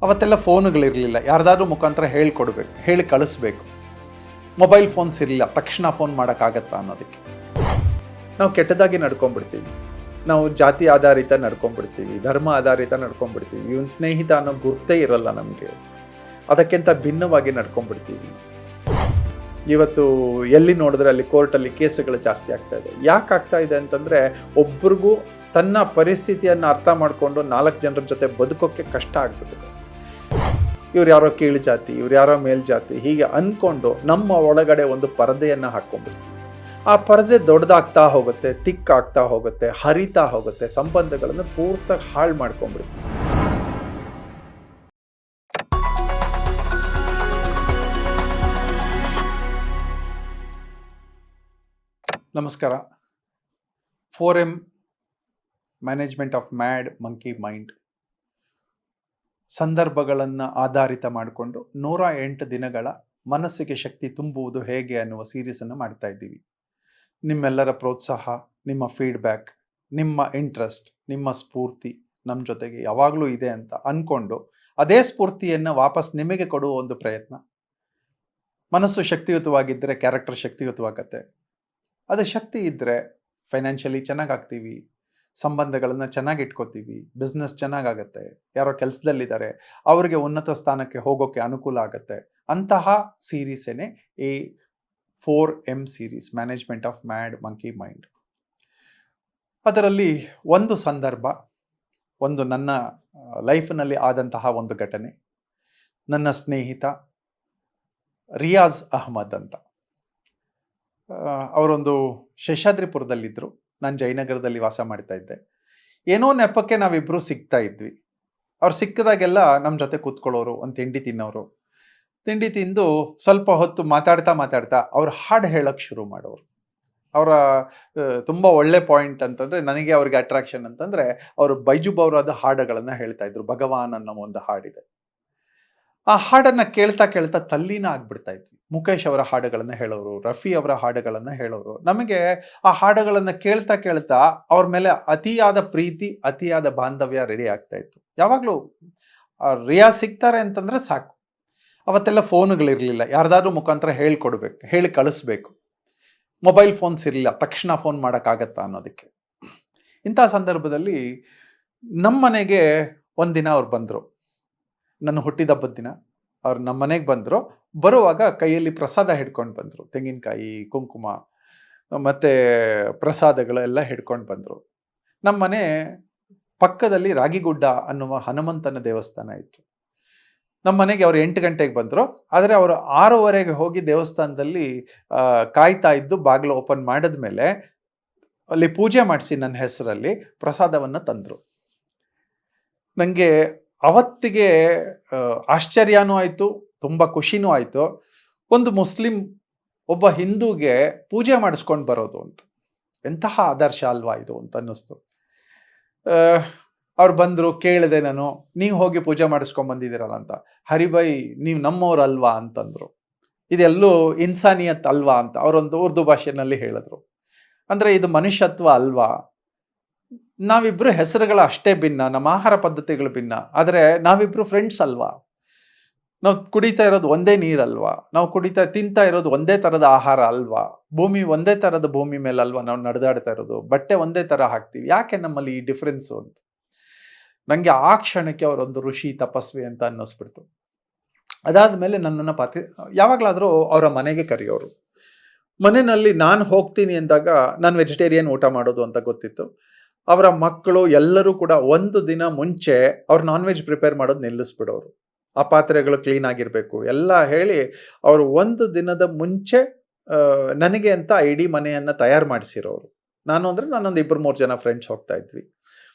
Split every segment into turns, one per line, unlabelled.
ಅವತ್ತೆಲ್ಲ ಫೋನುಗಳಿರಲಿಲ್ಲ. ಯಾರ್ದಾದ್ರೂ ಮುಖಾಂತರ ಹೇಳ್ಕೊಡ್ಬೇಕು, ಹೇಳಿ ಕಳಿಸ್ಬೇಕು. ಮೊಬೈಲ್ ಫೋನ್ಸ್ ಇರಲಿಲ್ಲ, ತಕ್ಷಣ ಫೋನ್ ಮಾಡೋಕ್ಕಾಗತ್ತಾ ಅನ್ನೋದಕ್ಕೆ. ನಾವು ಕೆಟ್ಟದಾಗಿ ನಡ್ಕೊಂಡ್ಬಿಡ್ತೀವಿ. ನಾವು ಜಾತಿ ಆಧಾರಿತ ನಡ್ಕೊಂಡ್ಬಿಡ್ತೀವಿ, ಧರ್ಮ ಆಧಾರಿತ ನಡ್ಕೊಂಡ್ಬಿಡ್ತೀವಿ. ಇವನ್ ಸ್ನೇಹಿತ ಅನ್ನೋ ಗುರ್ತೇ ಇರಲ್ಲ ನಮಗೆ. ಅದಕ್ಕಿಂತ ಭಿನ್ನವಾಗಿ ನಡ್ಕೊಂಡ್ಬಿಡ್ತೀವಿ. ಇವತ್ತು ಎಲ್ಲಿ ನೋಡಿದ್ರೆ ಅಲ್ಲಿ ಕೋರ್ಟಲ್ಲಿ ಕೇಸುಗಳು ಜಾಸ್ತಿ ಆಗ್ತಾ ಇದೆ. ಯಾಕೆ ಆಗ್ತಾ ಇದೆ ಅಂತಂದರೆ, ಒಬ್ರಿಗೂ ತನ್ನ ಪರಿಸ್ಥಿತಿಯನ್ನು ಅರ್ಥ ಮಾಡಿಕೊಂಡು 4 ಜನರ ಜೊತೆ ಬದುಕೋಕ್ಕೆ ಕಷ್ಟ ಆಗ್ಬಿಟ್ಟಿದೆ. ಇವ್ರು ಯಾರೋ ಕೀಳು ಜಾತಿ, ಇವ್ರು ಯಾರೋ ಮೇಲ್ಜಾತಿ, ಹೀಗೆ ಅಂದ್ಕೊಂಡು ನಮ್ಮ ಒಳಗಡೆ ಒಂದು ಪರದೆಯನ್ನು ಹಾಕ್ಕೊಂಡ್ಬಿಡ್ತೀವಿ. ಆ ಪರದೆ ದೊಡ್ಡದಾಗ್ತಾ ಹೋಗುತ್ತೆ, ತಿಕ್ಕಾಗ್ತಾ ಹೋಗುತ್ತೆ, ಹರಿತಾ ಹೋಗುತ್ತೆ, ಸಂಬಂಧಗಳನ್ನು ಪೂರ್ತಿ ಹಾಳು ಮಾಡ್ಕೊಂಡ್ಬಿಡ್ತೀವಿ. ನಮಸ್ಕಾರ. 4M management of mad monkey mind ಸಂದರ್ಭಗಳನ್ನು ಆಧಾರಿತ ಮಾಡಿಕೊಂಡು 108 ದಿನಗಳ ಮನಸ್ಸಿಗೆ ಶಕ್ತಿ ತುಂಬುವುದು ಹೇಗೆ ಅನ್ನುವ ಸೀರೀಸನ್ನು ಮಾಡ್ತಾ ಇದ್ದೀವಿ. ನಿಮ್ಮೆಲ್ಲರ ಪ್ರೋತ್ಸಾಹ, ನಿಮ್ಮ ಫೀಡ್ಬ್ಯಾಕ್, ನಿಮ್ಮ ಇಂಟ್ರೆಸ್ಟ್, ನಿಮ್ಮ ಸ್ಫೂರ್ತಿ ನಮ್ಮ ಜೊತೆಗೆ ಯಾವಾಗಲೂ ಇದೆ ಅಂತ ಅಂದ್ಕೊಂಡು ಅದೇ ಸ್ಫೂರ್ತಿಯನ್ನು ವಾಪಸ್ ನಿಮಗೆ ಕೊಡುವ ಒಂದು ಪ್ರಯತ್ನ. ಮನಸ್ಸು ಶಕ್ತಿಯುತವಾಗಿದ್ದರೆ ಕ್ಯಾರೆಕ್ಟರ್ ಶಕ್ತಿಯುತವಾಗತ್ತೆ. ಅದು ಶಕ್ತಿ ಇದ್ದರೆ ಫೈನಾನ್ಷಿಯಲಿ ಚೆನ್ನಾಗಾಗ್ತೀವಿ, ಸಂಬಂಧಗಳನ್ನು ಚೆನ್ನಾಗಿ ಇಟ್ಕೋತೀವಿ, ಬಿಸ್ನೆಸ್ ಚೆನ್ನಾಗಾಗತ್ತೆ, ಯಾರೋ ಕೆಲಸದಲ್ಲಿದ್ದಾರೆ ಅವರಿಗೆ ಉನ್ನತ ಸ್ಥಾನಕ್ಕೆ ಹೋಗೋಕ್ಕೆ ಅನುಕೂಲ ಆಗುತ್ತೆ. ಅಂತಹ ಸೀರೀಸೇನೆ ಈ 4M series, management of mad monkey mind. ಅದರಲ್ಲಿ ಒಂದು ಸಂದರ್ಭ, ಒಂದು ನನ್ನ ಲೈಫ್ನಲ್ಲಿ ಆದಂತಹ ಒಂದು ಘಟನೆ. ನನ್ನ ಸ್ನೇಹಿತ ರಿಯಾಜ್ ಅಹ್ಮದ್ ಅಂತ, ಅವರೊಂದು ಶೇಷಾದ್ರಿಪುರದಲ್ಲಿದ್ದರು. ನಾನು ಜಯನಗರದಲ್ಲಿ ವಾಸ ಮಾಡ್ತಾ ಇದ್ದೆ. ಏನೋ ನೆಪಕ್ಕೆ ನಾವಿಬ್ಬರು ಸಿಗ್ತಾ ಇದ್ವಿ. ಅವ್ರು ಸಿಕ್ಕಿದಾಗೆಲ್ಲ ನಮ್ಮ ಜೊತೆ ಕೂತ್ಕೊಳ್ಳೋರು, ಒಂದು ತಿಂಡಿ ತಿನ್ನೋರು. ತಿಂಡಿ ತಿಂದು ಸ್ವಲ್ಪ ಹೊತ್ತು ಮಾತಾಡ್ತಾ ಅವ್ರು ಹಾಡು ಹೇಳೋಕ್ಕೆ ಶುರು ಮಾಡೋರು. ಅವರ ತುಂಬ ಒಳ್ಳೆ ಪಾಯಿಂಟ್ ಅಂತಂದರೆ, ನನಗೆ ಅವ್ರಿಗೆ ಅಟ್ರಾಕ್ಷನ್ ಅಂತಂದರೆ, ಅವರು ಬೈಜು ಬೌರಾದ ಹಾಡುಗಳನ್ನು ಹೇಳ್ತಾ ಇದ್ರು. ಭಗವಾನ್ ಅನ್ನೋ ಒಂದು ಹಾಡಿದೆ. ಆ ಹಾಡನ್ನು ಕೇಳ್ತಾ ತಲ್ಲೀನ ಆಗ್ಬಿಡ್ತಾ ಇದ್ವಿ. ಮುಖೇಶ್ ಅವರ ಹಾಡುಗಳನ್ನು ಹೇಳೋರು, ರಫಿ ಅವರ ಹಾಡುಗಳನ್ನು ಹೇಳೋರು. ನಮಗೆ ಆ ಹಾಡುಗಳನ್ನು ಕೇಳ್ತಾ ಅವ್ರ ಮೇಲೆ ಅತಿಯಾದ ಪ್ರೀತಿ, ಅತಿಯಾದ ಬಾಂಧವ್ಯ ರೆಡಿ ಆಗ್ತಾ ಇತ್ತು. ಯಾವಾಗಲೂ ರಿಯಾಜ್ ಸಿಗ್ತಾರೆ ಅಂತಂದರೆ ಸಾಕು. ಅವತ್ತೆಲ್ಲ ಫೋನುಗಳಿರಲಿಲ್ಲ, ಯಾರ್ದಾದ್ರೂ ಮುಖಾಂತರ ಹೇಳ್ಕೊಡ್ಬೇಕು, ಹೇಳಿ ಕಳಿಸ್ಬೇಕು. ಮೊಬೈಲ್ ಫೋನ್ಸ್ ಇರಲಿಲ್ಲ, ತಕ್ಷಣ ಫೋನ್ ಮಾಡೋಕ್ಕಾಗತ್ತಾ ಅನ್ನೋದಕ್ಕೆ. ಇಂಥ ಸಂದರ್ಭದಲ್ಲಿ ನಮ್ಮ ಮನೆಗೆ ಒಂದಿನ ಅವ್ರು ಬಂದರು. ನನ್ನ ಹುಟ್ಟಿದಬ್ಬದ ದಿನ ಅವ್ರು ನಮ್ಮ ಮನೆಗೆ ಬಂದರು. ಬರುವಾಗ ಕೈಯಲ್ಲಿ ಪ್ರಸಾದ ಹಿಡ್ಕೊಂಡು ಬಂದರು. ತೆಂಗಿನಕಾಯಿ, ಕುಂಕುಮ ಮತ್ತು ಪ್ರಸಾದಗಳೆಲ್ಲ ಹಿಡ್ಕೊಂಡು ಬಂದರು. ನಮ್ಮ ಮನೆ ಪಕ್ಕದಲ್ಲಿ ರಾಗಿಗುಡ್ಡ ಅನ್ನುವ ಹನುಮಂತನ ದೇವಸ್ಥಾನ ಇತ್ತು. ನಮ್ಮ ಮನೆಗೆ ಅವ್ರು 8 ಗಂಟೆಗೆ ಬಂದರು. ಆದರೆ ಅವರು 6:15 ಹೋಗಿ ದೇವಸ್ಥಾನದಲ್ಲಿ ಕಾಯ್ತಾ ಇದ್ದು ಬಾಗಿಲು ಓಪನ್ ಮಾಡಿದ ಮೇಲೆ ಅಲ್ಲಿ ಪೂಜೆ ಮಾಡಿಸಿ ನನ್ನ ಹೆಸರಲ್ಲಿ ಪ್ರಸಾದವನ್ನು ತಂದರು. ನನಗೆ ಅವತ್ತಿಗೆ ಆಶ್ಚರ್ಯನೂ ಆಯಿತು, ತುಂಬ ಖುಷಿನೂ ಆಯಿತು. ಒಂದು ಮುಸ್ಲಿಂ ಒಬ್ಬ ಹಿಂದೂಗೆ ಪೂಜೆ ಮಾಡಿಸ್ಕೊಂಡು ಬರೋದು ಅಂತ ಎಂತಹ ಆದರ್ಶ ಅಲ್ವಾ ಇದು ಅಂತ ಅನ್ನಿಸ್ತು. ಅವ್ರು ಬಂದರು, ಕೇಳಿದೆ ನಾನು, ನೀವು ಹೋಗಿ ಪೂಜೆ ಮಾಡಿಸ್ಕೊಂಡು ಬಂದಿದ್ದೀರಲ್ಲ ಅಂತ. ಹರಿಬೈ, ನೀವು ನಮ್ಮವ್ರಲ್ವಾ ಅಂತಂದರು. ಇದೆಲ್ಲೂ ಇನ್ಸಾನಿಯತ್ ಅಲ್ವಾ ಅಂತ ಅವರೊಂದು ಉರ್ದು ಭಾಷೆಯಲ್ಲಿ ಹೇಳಿದ್ರು. ಅಂದರೆ ಇದು ಮನುಷ್ಯತ್ವ ಅಲ್ವಾ? ನಾವಿಬ್ಬರು ಹೆಸರುಗಳು ಅಷ್ಟೇ ಭಿನ್ನ, ನಮ್ಮ ಆಹಾರ ಪದ್ಧತಿಗಳು ಭಿನ್ನ, ಆದರೆ ನಾವಿಬ್ಬರು ಫ್ರೆಂಡ್ಸ್ ಅಲ್ವಾ? ನಾವು ಕುಡಿತಾ ಇರೋದು ಒಂದೇ ನೀರಲ್ವಾ? ನಾವು ತಿಂತಾ ಇರೋದು ಒಂದೇ ಥರದ ಆಹಾರ ಅಲ್ವಾ? ಭೂಮಿ ಒಂದೇ ಥರದ ಭೂಮಿ ಮೇಲಲ್ವಾ ನಾವು ನಡೆದಾಡ್ತಾ ಇರೋದು? ಬಟ್ಟೆ ಒಂದೇ ಥರ ಹಾಕ್ತೀವಿ, ಯಾಕೆ ನಮ್ಮಲ್ಲಿ ಈ ಡಿಫ್ರೆನ್ಸು ಅಂತ ನನಗೆ ಆ ಕ್ಷಣಕ್ಕೆ ಅವರೊಂದು ಋಷಿ, ತಪಸ್ವಿ ಅಂತ ಅನ್ನಿಸ್ಬಿಡ್ತು. ಅದಾದಮೇಲೆ ನನ್ನನ್ನು ಯಾವಾಗಲಾದರೂ ಅವರ ಮನೆಗೆ ಕರೆಯೋರು. ಮನೆಯಲ್ಲಿ ನಾನು ಹೋಗ್ತೀನಿ ಅಂದಾಗ ನಾನು ವೆಜಿಟೇರಿಯನ್ ಊಟ ಮಾಡೋದು ಅಂತ ಗೊತ್ತಿತ್ತು. ಅವರ ಮಕ್ಕಳು ಎಲ್ಲರೂ ಕೂಡ ಒಂದು ದಿನ ಮುಂಚೆ ಅವ್ರು ನಾನ್ ವೆಜ್ ಪ್ರಿಪೇರ್ ಮಾಡೋದು ನಿಲ್ಲಿಸ್ಬಿಡೋರು. ಆ ಪಾತ್ರೆಗಳು ಕ್ಲೀನ್ ಆಗಿರಬೇಕು ಎಲ್ಲ ಹೇಳಿ ಅವರು ಒಂದು ದಿನದ ಮುಂಚೆ ನನಗೆ ಅಂತ ಇಡೀ ಮನೆಯನ್ನು ತಯಾರು ಮಾಡಿಸಿರೋರು. ನಾನೊಂದು 2-3 ಜನ ಫ್ರೆಂಡ್ಸ್ ಹೋಗ್ತಾ ಇದ್ವಿ.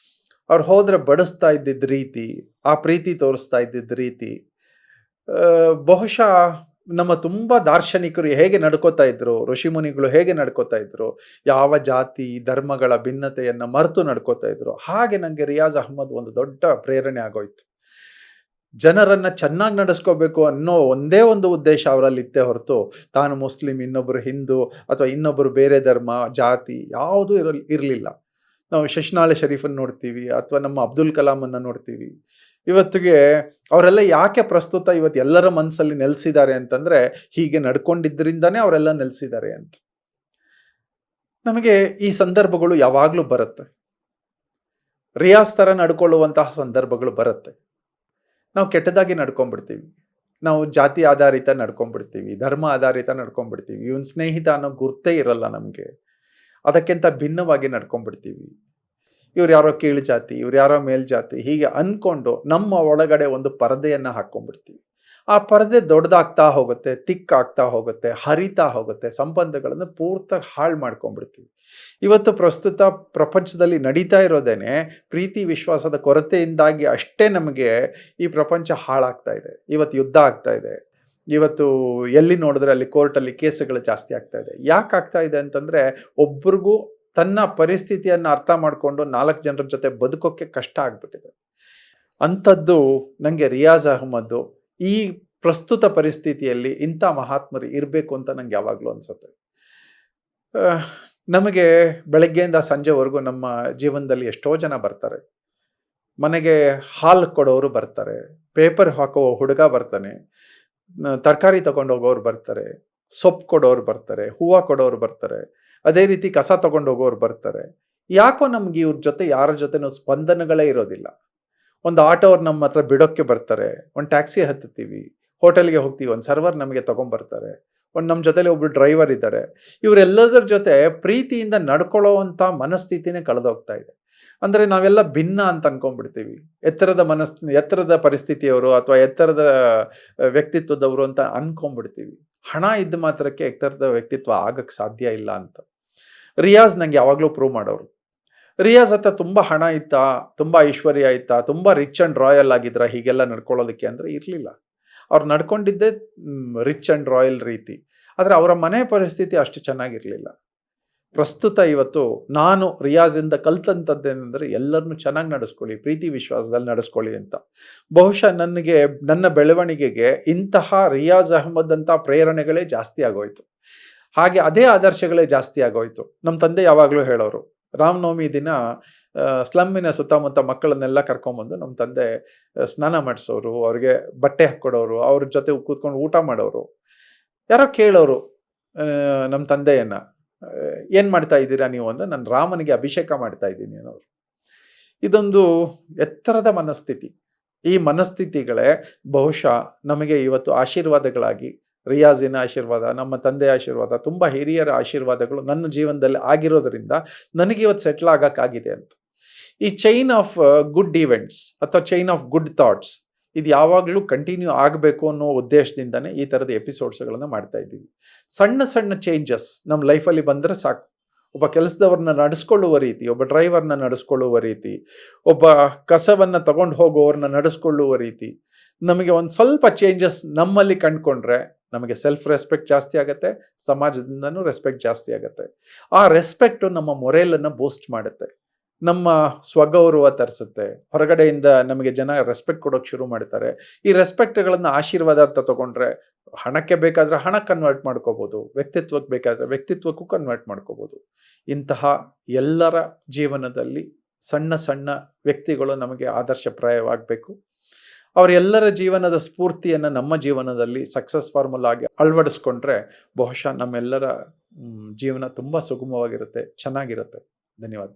ಅವ್ರು ಹೋದರೆ ಬಡಿಸ್ತಾ ಇದ್ದಿದ್ದ ರೀತಿ, ಆ ಪ್ರೀತಿ ತೋರಿಸ್ತಾ ಇದ್ದಿದ್ದ ರೀತಿ, ಬಹುಶಃ ನಮ್ಮ ತುಂಬ ದಾರ್ಶನಿಕರು ಹೇಗೆ ನಡ್ಕೋತಾ ಇದ್ರು, ಋಷಿಮುನಿಗಳು ಹೇಗೆ ನಡ್ಕೋತಾ ಇದ್ರು, ಯಾವ ಜಾತಿ ಧರ್ಮಗಳ ಭಿನ್ನತೆಯನ್ನು ಮರೆತು ನಡ್ಕೋತಾ ಇದ್ರು, ಹಾಗೆ ನನಗೆ ರಿಯಾಜ್ ಅಹ್ಮದ್ ಒಂದು ದೊಡ್ಡ ಪ್ರೇರಣೆ ಆಗೋಯ್ತು. ಜನರನ್ನ ಚೆನ್ನಾಗಿ ನಡೆಸ್ಕೋಬೇಕು ಅನ್ನೋ ಒಂದೇ ಒಂದು ಉದ್ದೇಶ ಅವರಲ್ಲಿ ಇತ್ತೇ ಹೊರತು ತಾನು ಮುಸ್ಲಿಂ, ಇನ್ನೊಬ್ಬರು ಹಿಂದೂ ಅಥವಾ ಇನ್ನೊಬ್ಬರು ಬೇರೆ ಧರ್ಮ, ಜಾತಿ ಯಾವುದೂ ಇರಲಿಲ್ಲ. ನಾವು ಶಶನಾಳ ಶರೀಫನ್ನು ನೋಡ್ತೀವಿ, ಅಥವಾ ನಮ್ಮ ಅಬ್ದುಲ್ ಕಲಾಮನ್ನು ನೋಡ್ತೀವಿ. ಇವತ್ತಿಗೆ ಅವರೆಲ್ಲ ಯಾಕೆ ಪ್ರಸ್ತುತ ಇವತ್ತು ಎಲ್ಲರ ಮನಸ್ಸಲ್ಲಿ ನೆಲೆಸಿದ್ದಾರೆ ಅಂತಂದ್ರೆ ಹೀಗೆ ನಡ್ಕೊಂಡಿದ್ದರಿಂದಾನೇ ಅವರೆಲ್ಲ ನೆಲೆಸಿದ್ದಾರೆ ಅಂತ. ನಮಗೆ ಈ ಸಂದರ್ಭಗಳು ಯಾವಾಗ್ಲೂ ಬರುತ್ತೆ. ರಿಯಾಜ್ ತರ ನಡ್ಕೊಳ್ಳುವಂತಹ ಸಂದರ್ಭಗಳು ಬರುತ್ತೆ. ನಾವು ಕೆಟ್ಟದಾಗಿ ನಡ್ಕೊಂಡ್ಬಿಡ್ತೀವಿ. ನಾವು ಜಾತಿ ಆಧಾರಿತ ನಡ್ಕೊಂಡ್ಬಿಡ್ತೀವಿ, ಧರ್ಮ ಆಧಾರಿತ ನಡ್ಕೊಂಡ್ಬಿಡ್ತೀವಿ. ಇವನ್ ಸ್ನೇಹಿತ ಅನ್ನೋ ಗುರ್ತೇ ಇರಲ್ಲ ನಮಗೆ. ಅದಕ್ಕಿಂತ ಭಿನ್ನವಾಗಿ ನಡ್ಕೊಂಡ್ಬಿಡ್ತೀವಿ. ಇವ್ರು ಯಾರೋ ಕೀಳು ಜಾತಿ, ಇವ್ರು ಯಾರೋ ಮೇಲ್ಜಾತಿ, ಹೀಗೆ ಅನ್ಕೊಂಡು ನಮ್ಮ ಒಳಗಡೆ ಒಂದು ಪರದೆಯನ್ನ ಹಾಕೊಂಡ್ಬಿಡ್ತೀವಿ. ಆ ಪರದೆ ದೊಡ್ಡದಾಗ್ತಾ ಹೋಗುತ್ತೆ, ತಿಕ್ಕಾಗ್ತಾ ಹೋಗುತ್ತೆ, ಹರಿತಾ ಹೋಗುತ್ತೆ, ಸಂಬಂಧಗಳನ್ನು ಪೂರ್ತಿ ಹಾಳು ಮಾಡ್ಕೊಂಡ್ಬಿಡ್ತೀವಿ. ಇವತ್ತು ಪ್ರಸ್ತುತ ಪ್ರಪಂಚದಲ್ಲಿ ನಡೀತಾ ಇರೋದೇನೆ ಪ್ರೀತಿ ವಿಶ್ವಾಸದ ಕೊರತೆಯಿಂದಾಗಿ ಅಷ್ಟೇ ನಮಗೆ ಈ ಪ್ರಪಂಚ ಹಾಳಾಗ್ತಾ ಇದೆ. ಇವತ್ತು ಯುದ್ಧ ಆಗ್ತಾ ಇದೆ. ಇವತ್ತು ಎಲ್ಲಿ ನೋಡಿದ್ರೆ ಅಲ್ಲಿ ಕೋರ್ಟಲ್ಲಿ ಕೇಸುಗಳು ಜಾಸ್ತಿ ಆಗ್ತಾ ಇದೆ. ಯಾಕೆ ಆಗ್ತಾ ಇದೆ ಅಂತಂದ್ರೆ ಒಬ್ರಿಗೂ ತನ್ನ ಪರಿಸ್ಥಿತಿಯನ್ನು ಅರ್ಥ ಮಾಡಿಕೊಂಡು 4 ಜನರ ಜೊತೆ ಬದುಕೋಕ್ಕೆ ಕಷ್ಟ ಆಗ್ಬಿಟ್ಟಿದೆ. ಅಂಥದ್ದು ನನಗೆ ರಿಯಾಜ್ ಅಹ್ಮದ್ ಈ ಪ್ರಸ್ತುತ ಪರಿಸ್ಥಿತಿಯಲ್ಲಿ ಇಂಥ ಮಹಾತ್ಮರು ಇರಬೇಕು ಅಂತ ನಂಗೆ ಯಾವಾಗಲೂ ಅನ್ಸುತ್ತೆ. ನಮಗೆ ಬೆಳಗ್ಗೆಯಿಂದ ಸಂಜೆವರೆಗೂ ನಮ್ಮ ಜೀವನದಲ್ಲಿ ಎಷ್ಟೋ ಜನ ಬರ್ತಾರೆ. ಮನೆಗೆ ಹಾಲು ಕೊಡೋರು ಬರ್ತಾರೆ, ಪೇಪರ್ ಹಾಕೋ ಹುಡುಗ ಬರ್ತಾನೆ, ತರಕಾರಿ ತಗೊಂಡು ಹೋಗೋರು ಬರ್ತಾರೆ, ಸೊಪ್ಪು ಕೊಡೋರು ಬರ್ತಾರೆ, ಹೂವು ಕೊಡೋರು ಬರ್ತಾರೆ, ಅದೇ ರೀತಿ ಕಸ ತಗೊಂಡು ಹೋಗೋರು ಬರ್ತಾರೆ. ಯಾಕೋ ನಮ್ಗೆ ಇವ್ರ ಜೊತೆ ಯಾರ ಜೊತೆನೂ ಸ್ಪಂದನಗಳೇ ಇರೋದಿಲ್ಲ. ಒಂದು ಆಟೋ ಅವ್ರು ನಮ್ಮ ಹತ್ರ ಬಿಡೋಕ್ಕೆ ಬರ್ತಾರೆ, ಒಂದು ಟ್ಯಾಕ್ಸಿ ಹತ್ತುತ್ತೀವಿ, ಹೋಟೆಲ್ಗೆ ಹೋಗ್ತೀವಿ, ಒಂದು ಸರ್ವರ್ ನಮಗೆ ತಗೊಂಡ್ಬರ್ತಾರೆ, ಒಂದು ನಮ್ಮ ಜೊತೆಲಿ ಒಬ್ರು ಡ್ರೈವರ್ ಇದ್ದಾರೆ. ಇವರೆಲ್ಲದರ ಜೊತೆ ಪ್ರೀತಿಯಿಂದ ನಡ್ಕೊಳ್ಳೋ ಅಂಥ ಮನಸ್ಥಿತಿನೇ ಕಳೆದೋಗ್ತಾ ಇದೆ. ಅಂದರೆ ನಾವೆಲ್ಲ ಭಿನ್ನ ಅಂತ ಅನ್ಕೊಂಡ್ಬಿಡ್ತೀವಿ. ಎತ್ತರದ ಪರಿಸ್ಥಿತಿಯವರು ಅಥವಾ ಎತ್ತರದ ವ್ಯಕ್ತಿತ್ವದವರು ಅಂತ ಅನ್ಕೊಂಡ್ಬಿಡ್ತೀವಿ. ಹಣ ಇದ್ದ ಮಾತ್ರಕ್ಕೆ ಎತ್ತರದ ವ್ಯಕ್ತಿತ್ವ ಆಗಕ್ಕೆ ಸಾಧ್ಯ ಇಲ್ಲ ಅಂತ ರಿಯಾಜ್ ನಂಗೆ ಯಾವಾಗಲೂ ಪ್ರೂವ್ ಮಾಡೋರು. ರಿಯಾಜ್ ಹತ್ರ ತುಂಬ ಹಣ ಇತ್ತಾ, ತುಂಬ ಐಶ್ವರ್ಯ ಇತ್ತಾ, ತುಂಬ ರಿಚ್ ಆ್ಯಂಡ್ ರಾಯಲ್ ಆಗಿದ್ರ ಹೀಗೆಲ್ಲ ನಡ್ಕೊಳ್ಳೋದಕ್ಕೆ ಅಂದರೆ ಇರಲಿಲ್ಲ. ಅವ್ರು ನಡ್ಕೊಂಡಿದ್ದೇ ರಿಚ್ ಆ್ಯಂಡ್ ರಾಯಲ್ ರೀತಿ. ಆದರೆ ಅವರ ಮನೆ ಪರಿಸ್ಥಿತಿ ಅಷ್ಟು ಚೆನ್ನಾಗಿರಲಿಲ್ಲ. ಪ್ರಸ್ತುತ ಇವತ್ತು ನಾನು ರಿಯಾಜಿಂದ ಕಲ್ತಂಥದ್ದೇನೆಂದರೆ ಎಲ್ಲರನ್ನೂ ಚೆನ್ನಾಗಿ ನಡೆಸ್ಕೊಳ್ಳಿ, ಪ್ರೀತಿ ವಿಶ್ವಾಸದಲ್ಲಿ ನಡೆಸ್ಕೊಳ್ಳಿ ಅಂತ. ಬಹುಶಃ ನನಗೆ ನನ್ನ ಬೆಳವಣಿಗೆಗೆ ಇಂತಹ ರಿಯಾಜ್ ಅಹ್ಮದ್ ಅಂತ ಪ್ರೇರಣೆಗಳೇ ಜಾಸ್ತಿ ಆಗೋಯ್ತು. ಹಾಗೆ ಅದೇ ಆದರ್ಶಗಳೇ ಜಾಸ್ತಿ ಆಗೋಯ್ತು. ನಮ್ಮ ತಂದೆ ಯಾವಾಗಲೂ ಹೇಳೋರು, ರಾಮನವಮಿ ದಿನ ಸ್ಲಮ್ಮಿನ ಸುತ್ತಮುತ್ತ ಮಕ್ಕಳನ್ನೆಲ್ಲ ಕರ್ಕೊಂಬಂದು ನಮ್ಮ ತಂದೆ ಸ್ನಾನ ಮಾಡಿಸೋರು, ಅವ್ರಿಗೆ ಬಟ್ಟೆ ಹಾಕ್ಕೊಡೋರು, ಅವ್ರ ಜೊತೆ ಕೂತ್ಕೊಂಡು ಊಟ ಮಾಡೋರು. ಯಾರೋ ಕೇಳೋರು ನಮ್ಮ ತಂದೆಯನ್ನ, ಏನು ಮಾಡ್ತಾ ಇದ್ದೀರಾ ನೀವು ಅಂದರೆ, ನಾನು ರಾಮನಿಗೆ ಅಭಿಷೇಕ ಮಾಡ್ತಾ ಇದ್ದೀನಿ ಅನ್ನೋರು. ಇದೊಂದು ಎತ್ತರದ ಮನಸ್ಥಿತಿ. ಈ ಮನಸ್ಥಿತಿಗಳೇ ಬಹುಶಃ ನಮಗೆ ಇವತ್ತು ಆಶೀರ್ವಾದಗಳಾಗಿ, ರಿಯಾಜಿನ ಆಶೀರ್ವಾದ, ನಮ್ಮ ತಂದೆಯ ಆಶೀರ್ವಾದ, ತುಂಬ ಹಿರಿಯರ ಆಶೀರ್ವಾದಗಳು ನನ್ನ ಜೀವನದಲ್ಲಿ ಆಗಿರೋದ್ರಿಂದ ನನಗೆ ಇವತ್ತು ಸೆಟ್ಲ್ ಆಗೋಕ್ಕಾಗಿದೆ ಅಂತ. ಈ ಚೈನ್ ಆಫ್ ಗುಡ್ ಈವೆಂಟ್ಸ್ ಅಥವಾ ಚೈನ್ ಆಫ್ ಗುಡ್ ಥಾಟ್ಸ್ ಇದು ಯಾವಾಗಲೂ ಕಂಟಿನ್ಯೂ ಆಗಬೇಕು ಅನ್ನೋ ಉದ್ದೇಶದಿಂದನೇ ಈ ಥರದ ಎಪಿಸೋಡ್ಸ್ಗಳನ್ನು ಮಾಡ್ತಾ ಇದ್ದೀವಿ. ಸಣ್ಣ ಸಣ್ಣ ಚೇಂಜಸ್ ನಮ್ಮ ಲೈಫಲ್ಲಿ ಬಂದರೆ ಸಾಕು. ಒಬ್ಬ ಕೆಲಸದವ್ರನ್ನ ನಡೆಸ್ಕೊಳ್ಳುವ ರೀತಿ, ಒಬ್ಬ ಡ್ರೈವರ್ನ ನಡೆಸ್ಕೊಳ್ಳುವ ರೀತಿ, ಒಬ್ಬ ಕಸವನ್ನು ತಗೊಂಡು ಹೋಗುವವ್ರನ್ನ ನಡೆಸ್ಕೊಳ್ಳುವ ರೀತಿ, ನಮಗೆ ಒಂದು ಸ್ವಲ್ಪ ಚೇಂಜಸ್ ನಮ್ಮಲ್ಲಿ ಕಂಡುಕೊಂಡ್ರೆ ನಮಗೆ ಸೆಲ್ಫ್ ರೆಸ್ಪೆಕ್ಟ್ ಜಾಸ್ತಿ ಆಗುತ್ತೆ, ಸಮಾಜದಿಂದನೂ ರೆಸ್ಪೆಕ್ಟ್ ಜಾಸ್ತಿ ಆಗುತ್ತೆ. ಆ ರೆಸ್ಪೆಕ್ಟು ನಮ್ಮ ಮೊರೇಲನ್ನು ಬೂಸ್ಟ್ ಮಾಡುತ್ತೆ, ನಮ್ಮ ಸ್ವಗೌರವ ತರಿಸುತ್ತೆ. ಹೊರಗಡೆಯಿಂದ ನಮಗೆ ಜನ ರೆಸ್ಪೆಕ್ಟ್ ಕೊಡೋಕೆ ಶುರು ಮಾಡ್ತಾರೆ. ಈ ರೆಸ್ಪೆಕ್ಟ್ಗಳನ್ನು ಆಶೀರ್ವಾದ ಅಂತ ತಗೊಂಡ್ರೆ ಹಣಕ್ಕೆ ಬೇಕಾದರೆ ಹಣ ಕನ್ವರ್ಟ್ ಮಾಡ್ಕೋಬೋದು, ವ್ಯಕ್ತಿತ್ವಕ್ಕೆ ಬೇಕಾದರೆ ವ್ಯಕ್ತಿತ್ವಕ್ಕೂ ಕನ್ವರ್ಟ್ ಮಾಡ್ಕೋಬೋದು. ಇಂತಹ ಎಲ್ಲರ ಜೀವನದಲ್ಲಿ ಸಣ್ಣ ಸಣ್ಣ ವ್ಯಕ್ತಿಗಳು ನಮಗೆ ಆದರ್ಶಪ್ರಾಯವಾಗಬೇಕು. ಅವರೆಲ್ಲರ ಜೀವನದ ಸ್ಫೂರ್ತಿಯನ್ನು ನಮ್ಮ ಜೀವನದಲ್ಲಿ ಸಕ್ಸಸ್ ಫಾರ್ಮುಲಾ ಆಗಿ ಅಳವಡಿಸ್ಕೊಂಡ್ರೆ ಬಹುಶಃ ನಮ್ಮೆಲ್ಲರ ಜೀವನ ತುಂಬ ಸುಗಮವಾಗಿರುತ್ತೆ, ಚೆನ್ನಾಗಿರುತ್ತೆ. ಧನ್ಯವಾದ.